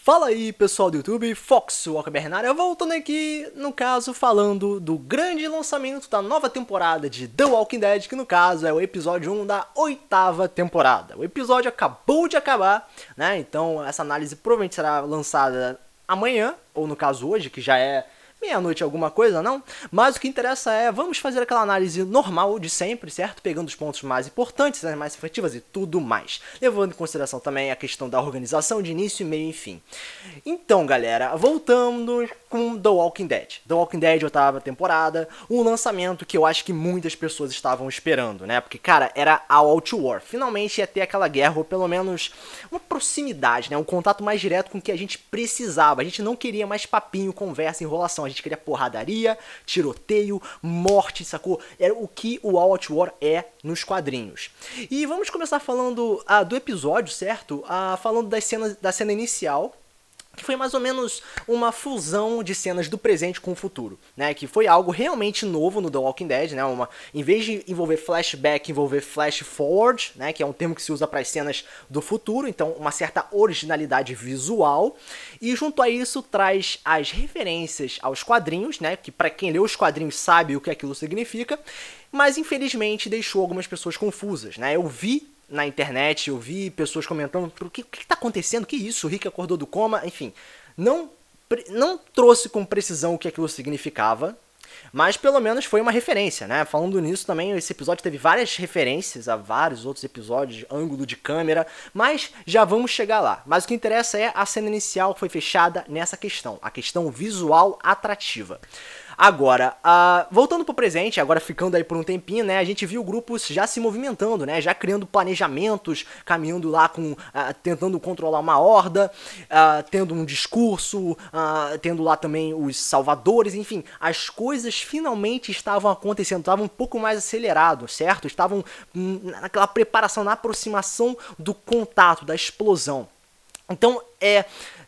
Fala aí pessoal do YouTube, Fox Walker Bernardo, voltando aqui, no caso, falando do grande lançamento da nova temporada de The Walking Dead, que no caso é o episódio 1 da 8ª temporada. O episódio acabou de acabar, né, então essa análise provavelmente será lançada amanhã, ou no caso hoje, que já é meia-noite alguma coisa, não? Mas o que interessa é, vamos fazer aquela análise normal de sempre, certo? Pegando os pontos mais importantes, as mais efetivas e tudo mais. Levando em consideração também a questão da organização de início, meio e fim. Então, galera, voltando com The Walking Dead. The Walking Dead, 8ª temporada, um lançamento que eu acho que muitas pessoas estavam esperando, né? Porque, cara, era a All-Out War. Finalmente ia ter aquela guerra, ou pelo menos uma proximidade, né? Um contato mais direto com o que a gente precisava. A gente não queria mais papinho, conversa, enrolação. A gente queria porradaria, tiroteio, morte, sacou? Era o que o All-Out War é nos quadrinhos. E vamos começar falando do episódio, certo? Falando da cena inicial, que foi mais ou menos uma fusão de cenas do presente com o futuro, né? Que foi algo realmente novo no The Walking Dead, né? Em vez de envolver flashback, envolver flash forward, né? Que é um termo que se usa para as cenas do futuro, então uma certa originalidade visual. E junto a isso traz as referências aos quadrinhos, né? Que para quem lê os quadrinhos sabe o que aquilo significa, mas infelizmente deixou algumas pessoas confusas, né? Eu vi na internet, eu vi pessoas comentando o que tá acontecendo, que isso, o Rick acordou do coma, enfim, não trouxe com precisão o que aquilo significava, mas pelo menos foi uma referência, né? Falando nisso também, esse episódio teve várias referências a vários outros episódios, ângulo de câmera, mas já vamos chegar lá. Mas o que interessa é a cena inicial que foi fechada nessa questão, a questão visual atrativa. Agora, voltando pro presente, agora ficando aí por um tempinho, né, a gente viu grupos já se movimentando, né, já criando planejamentos, caminhando lá tentando controlar uma horda, tendo um discurso, tendo lá também os salvadores, enfim, as coisas finalmente estavam acontecendo, estavam um pouco mais acelerado, certo? Estavam naquela preparação, na aproximação do contato, da explosão. Então,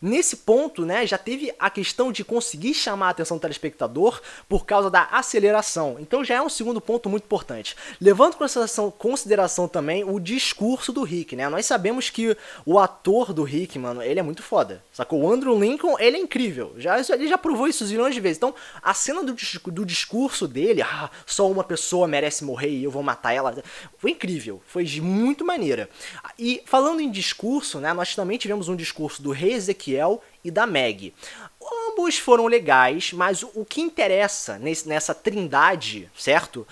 nesse ponto, né, já teve a questão de conseguir chamar a atenção do telespectador por causa da aceleração. Então já é um segundo ponto muito importante. Levando em consideração também o discurso do Rick, né? Nós sabemos que o ator do Rick, mano, ele é muito foda. Sacou? O Andrew Lincoln, ele é incrível. Ele já provou isso zilhões de vezes. Então, a cena do discurso dele, só uma pessoa merece morrer e eu vou matar ela, foi incrível. Foi muito maneira. E falando em discurso, né, nós também tivemos um discurso do rei Ezequiel e da Meg. Ambos foram legais, mas o que interessa nessa trindade, certo?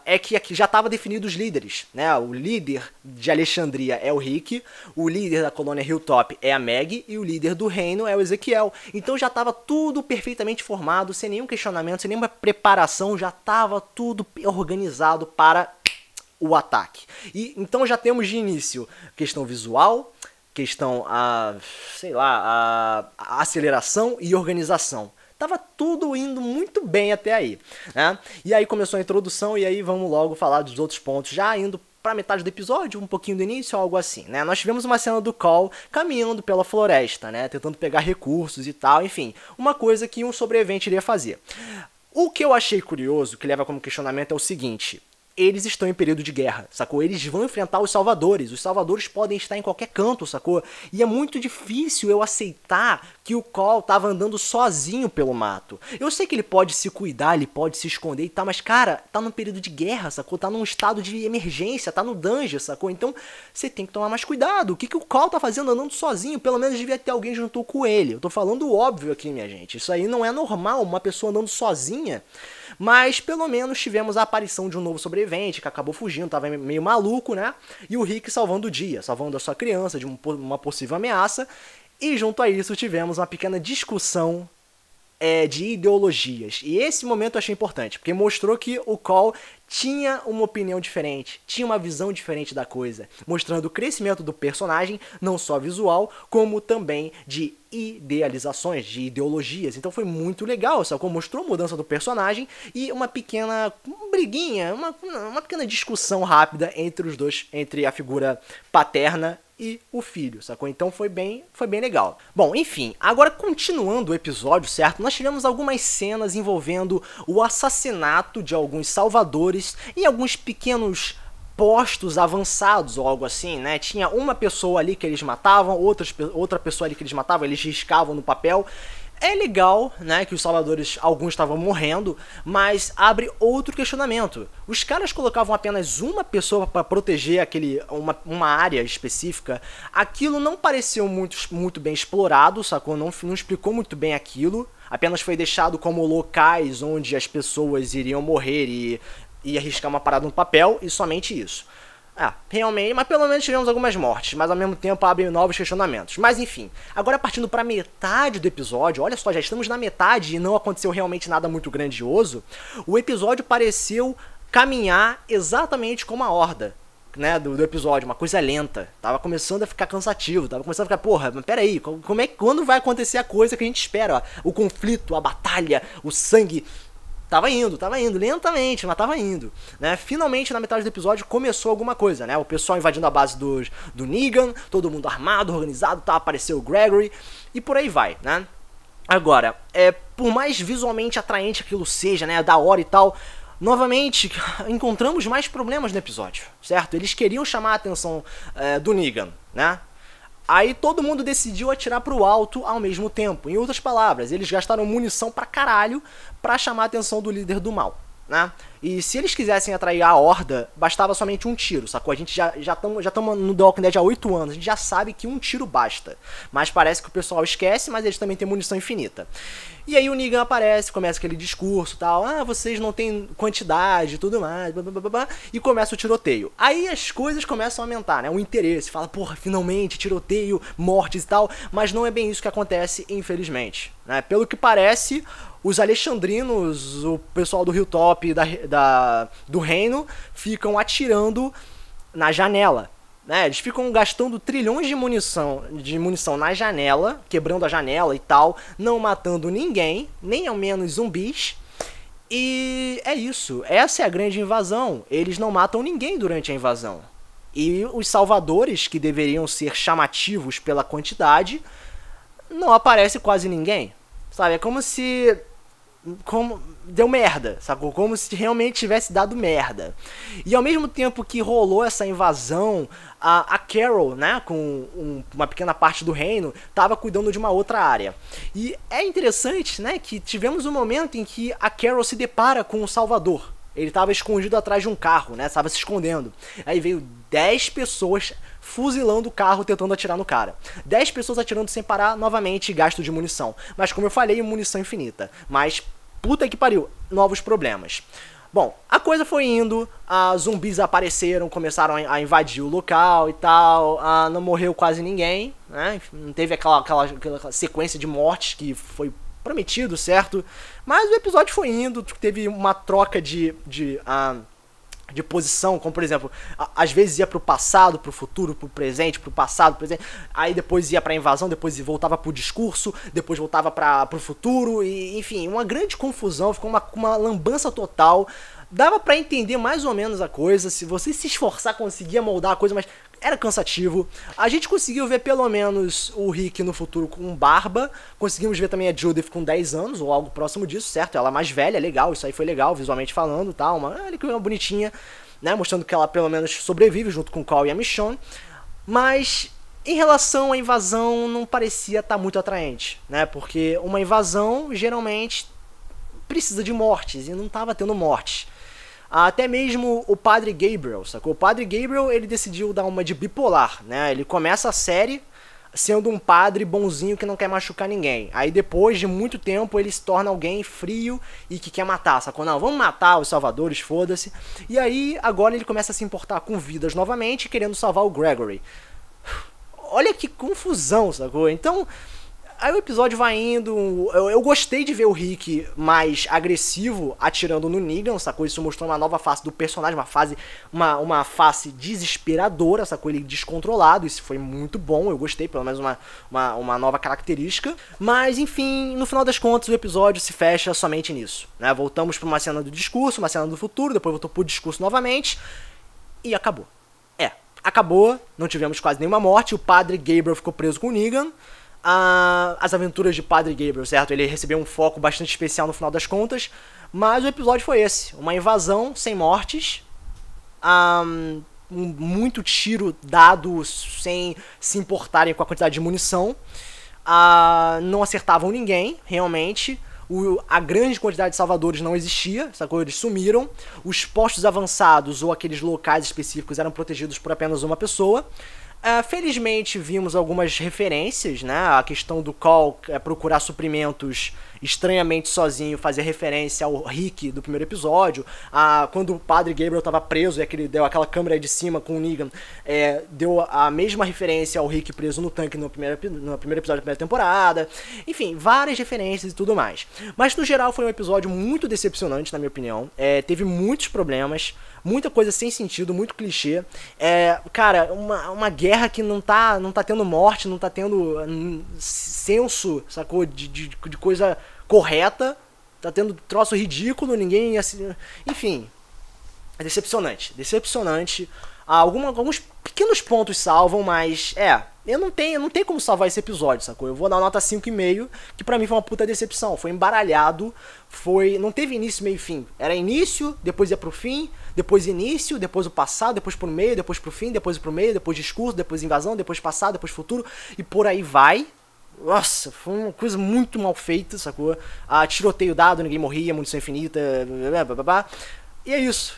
É que aqui já estava definido os líderes, né? O líder de Alexandria é o Rick, o líder da colônia Hilltop é a Meg e o líder do reino é o Ezequiel. Então já estava tudo perfeitamente formado, sem nenhum questionamento, sem nenhuma preparação, já estava tudo organizado para o ataque. E então já temos de início questão visual, questão, sei lá, a aceleração e organização. Tava tudo indo muito bem até aí, né? E aí começou a introdução e aí vamos logo falar dos outros pontos, já indo pra metade do episódio, um pouquinho do início, algo assim, né? Nós tivemos uma cena do Cole caminhando pela floresta, né? Tentando pegar recursos e tal, enfim. Uma coisa que um sobrevivente iria fazer. O que eu achei curioso, que leva como questionamento, é o seguinte: eles estão em período de guerra, sacou? Eles vão enfrentar os salvadores podem estar em qualquer canto, sacou? E é muito difícil eu aceitar que o Cole tava andando sozinho pelo mato. Eu sei que ele pode se cuidar, ele pode se esconder e tal, mas cara, tá num período de guerra, sacou? Tá num estado de emergência, tá no danger, sacou? Então, você tem que tomar mais cuidado. O que o Cole tá fazendo andando sozinho? Pelo menos devia ter alguém junto com ele. Eu tô falando o óbvio aqui, minha gente. Isso aí não é normal, uma pessoa andando sozinha. Mas pelo menos tivemos a aparição de um novo sobrevivente que acabou fugindo, tava meio maluco, né? E o Rick salvando o dia, salvando a sua criança de uma possível ameaça. E junto a isso tivemos uma pequena discussão de ideologias. E esse momento eu achei importante, porque mostrou que o Cole tinha uma opinião diferente, tinha uma visão diferente da coisa, mostrando o crescimento do personagem, não só visual, como também de idealizações, de ideologias. Então foi muito legal, sacou? Mostrou a mudança do personagem e uma pequena briguinha, uma pequena discussão rápida entre os dois, entre a figura paterna e o filho, sacou? Então foi bem legal. Bom, enfim, agora continuando o episódio, certo? Nós tivemos algumas cenas envolvendo o assassinato de alguns salvadores e alguns pequenos postos avançados ou algo assim, né? Tinha uma pessoa ali que eles matavam, outra pessoa ali que eles matavam, eles riscavam no papel. É legal, né, que os salvadores, alguns estavam morrendo, mas abre outro questionamento. Os caras colocavam apenas uma pessoa para proteger uma área específica. Aquilo não pareceu muito bem explorado, sacou? Não explicou muito bem aquilo. Apenas foi deixado como locais onde as pessoas iriam morrer e arriscar uma parada no papel, e somente isso. Realmente, mas pelo menos tivemos algumas mortes, mas ao mesmo tempo abre novos questionamentos. Mas enfim, agora partindo pra metade do episódio, olha só, já estamos na metade e não aconteceu realmente nada muito grandioso. O episódio pareceu caminhar exatamente como a Horda, né, do episódio, uma coisa lenta. Tava começando a ficar cansativo, tava começando a ficar, porra, mas peraí, quando vai acontecer a coisa que a gente espera? Ó? O conflito, a batalha, o sangue. Tava indo, lentamente, mas tava indo, né? Finalmente, na metade do episódio, começou alguma coisa, né? O pessoal invadindo a base do Negan, todo mundo armado, organizado, tá? Apareceu o Gregory, e por aí vai, né? Agora, por mais visualmente atraente aquilo seja, né? Da hora e tal, novamente, encontramos mais problemas no episódio, certo? Eles queriam chamar a atenção do Negan, né? Aí todo mundo decidiu atirar pro alto ao mesmo tempo. Em outras palavras, eles gastaram munição pra caralho pra chamar a atenção do líder do mal, né? E se eles quisessem atrair a Horda, bastava somente um tiro, sacou? A gente já estamos no The Walking Dead há 8 anos, a gente já sabe que um tiro basta. Mas parece que o pessoal esquece, mas eles também têm munição infinita. E aí o Negan aparece, começa aquele discurso tal, vocês não têm quantidade e tudo mais, blá, blá, blá, blá, e começa o tiroteio. Aí as coisas começam a aumentar, né? O interesse, fala, porra, finalmente, tiroteio, mortes e tal, mas não é bem isso que acontece, infelizmente, né? Pelo que parece, os alexandrinos, o pessoal do Hilltop do reino, ficam atirando na janela, né? Eles ficam gastando trilhões de munição na janela, quebrando a janela e tal, não matando ninguém, nem ao menos zumbis. E é isso, essa é a grande invasão. Eles não matam ninguém durante a invasão. E os salvadores, que deveriam ser chamativos pela quantidade, não aparece quase ninguém. Sabe, é como deu merda, sacou? Como se realmente tivesse dado merda. E ao mesmo tempo que rolou essa invasão, a Carol, né, com uma pequena parte do reino, tava cuidando de uma outra área. E é interessante, né, que tivemos um momento em que a Carol se depara com o Salvador. Ele tava escondido atrás de um carro, né, tava se escondendo. Aí veio 10 pessoas fuzilando o carro, tentando atirar no cara. 10 pessoas atirando sem parar, novamente gasto de munição. Mas como eu falei, munição infinita. Mas, puta que pariu, novos problemas. Bom, a coisa foi indo, zumbis apareceram, começaram a invadir o local e tal, não morreu quase ninguém, né? Não teve aquela sequência de mortes que foi prometido, certo? Mas o episódio foi indo, teve uma troca de posição, como por exemplo, às vezes ia pro passado, pro futuro, pro presente, pro passado, pro presente, aí depois ia pra invasão, depois voltava pro discurso, depois voltava pro futuro, e enfim, uma grande confusão, ficou uma lambança total. Dava pra entender mais ou menos a coisa, se você se esforçar, conseguia moldar a coisa, mas era cansativo. A gente conseguiu ver pelo menos o Rick no futuro com barba, conseguimos ver também a Judith com 10 anos, ou algo próximo disso, certo? Ela mais velha, legal, isso aí foi legal, visualmente falando, tal, uma bonitinha, né, mostrando que ela pelo menos sobrevive junto com o Cole e a Michonne, mas em relação à invasão não parecia estar muito atraente, né, porque uma invasão geralmente precisa de mortes, e não estava tendo mortes. Até mesmo o Padre Gabriel, sacou? O Padre Gabriel, ele decidiu dar uma de bipolar, né? Ele começa a série sendo um padre bonzinho que não quer machucar ninguém. Aí depois de muito tempo ele se torna alguém frio e que quer matar, sacou? Não, vamos matar os salvadores, foda-se. E aí agora ele começa a se importar com vidas novamente, querendo salvar o Gregory. Olha que confusão, sacou? Então, aí o episódio vai indo, eu gostei de ver o Rick mais agressivo atirando no Negan, sacou? Isso mostrou uma nova face do personagem, uma face desesperadora, sacou? Ele descontrolado, isso foi muito bom, eu gostei, pelo menos uma nova característica. Mas enfim, no final das contas o episódio se fecha somente nisso, né? Voltamos pra uma cena do discurso, uma cena do futuro, depois voltou pro discurso novamente e acabou. Acabou, não tivemos quase nenhuma morte, o Padre Gabriel ficou preso com o Negan. As aventuras de Padre Gabriel, certo? Ele recebeu um foco bastante especial no final das contas, mas o episódio foi esse, uma invasão sem mortes, muito tiro dado sem se importarem com a quantidade de munição. Não acertavam ninguém, realmente. A grande quantidade de salvadores não existia, sacou? Eles sumiram. Os postos avançados ou aqueles locais específicos eram protegidos por apenas uma pessoa. Felizmente vimos algumas referências, né? A questão do Cole procurar suprimentos estranhamente sozinho, fazer referência ao Rick do primeiro episódio. Quando o padre Gabriel estava preso e ele deu aquela câmera aí de cima com o Negan, deu a mesma referência ao Rick preso no tanque no primeiro episódio da primeira temporada. Enfim, várias referências e tudo mais. Mas no geral foi um episódio muito decepcionante, na minha opinião. Teve muitos problemas, muita coisa sem sentido, muito clichê. Cara, uma guerra que não tá tendo morte, não tá tendo senso, sacou? De coisa correta, tá tendo troço ridículo, ninguém assim. Enfim, é decepcionante. Alguns pequenos pontos salvam, mas eu não tenho como salvar esse episódio, sacou? Eu vou dar uma nota 5,5, que pra mim foi uma puta decepção. Foi embaralhado, não teve início, meio e fim. Era início, depois ia pro fim, depois início, depois o passado, depois pro meio, depois pro fim, depois pro meio, depois discurso, depois invasão, depois passado, depois futuro, e por aí vai. Nossa, foi uma coisa muito mal feita, sacou? Tiroteio dado, ninguém morria, munição infinita, blá. E é isso.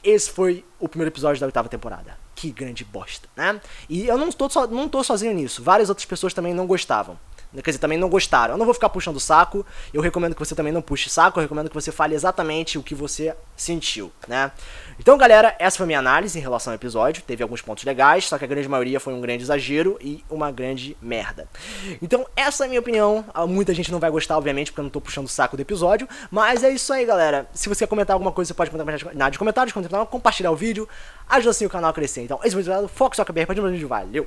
Esse foi o primeiro episódio da 8ª temporada. Que grande bosta, né? E eu não tô sozinho nisso. Várias outras pessoas também não gostavam. Quer dizer, também não gostaram. Eu não vou ficar puxando o saco. Eu recomendo que você também não puxe saco. Eu recomendo que você fale exatamente o que você sentiu, né? Então, galera, essa foi a minha análise em relação ao episódio. Teve alguns pontos legais, só que a grande maioria foi um grande exagero e uma grande merda. Então, essa é a minha opinião. Muita gente não vai gostar, obviamente, porque eu não tô puxando o saco do episódio. Mas é isso aí, galera. Se você quer comentar alguma coisa, você pode comentar na área de comentários, compartilhar o vídeo. Ajuda assim o canal a crescer. Então, esse foi o vídeo do Fox Soccer BR. Valeu!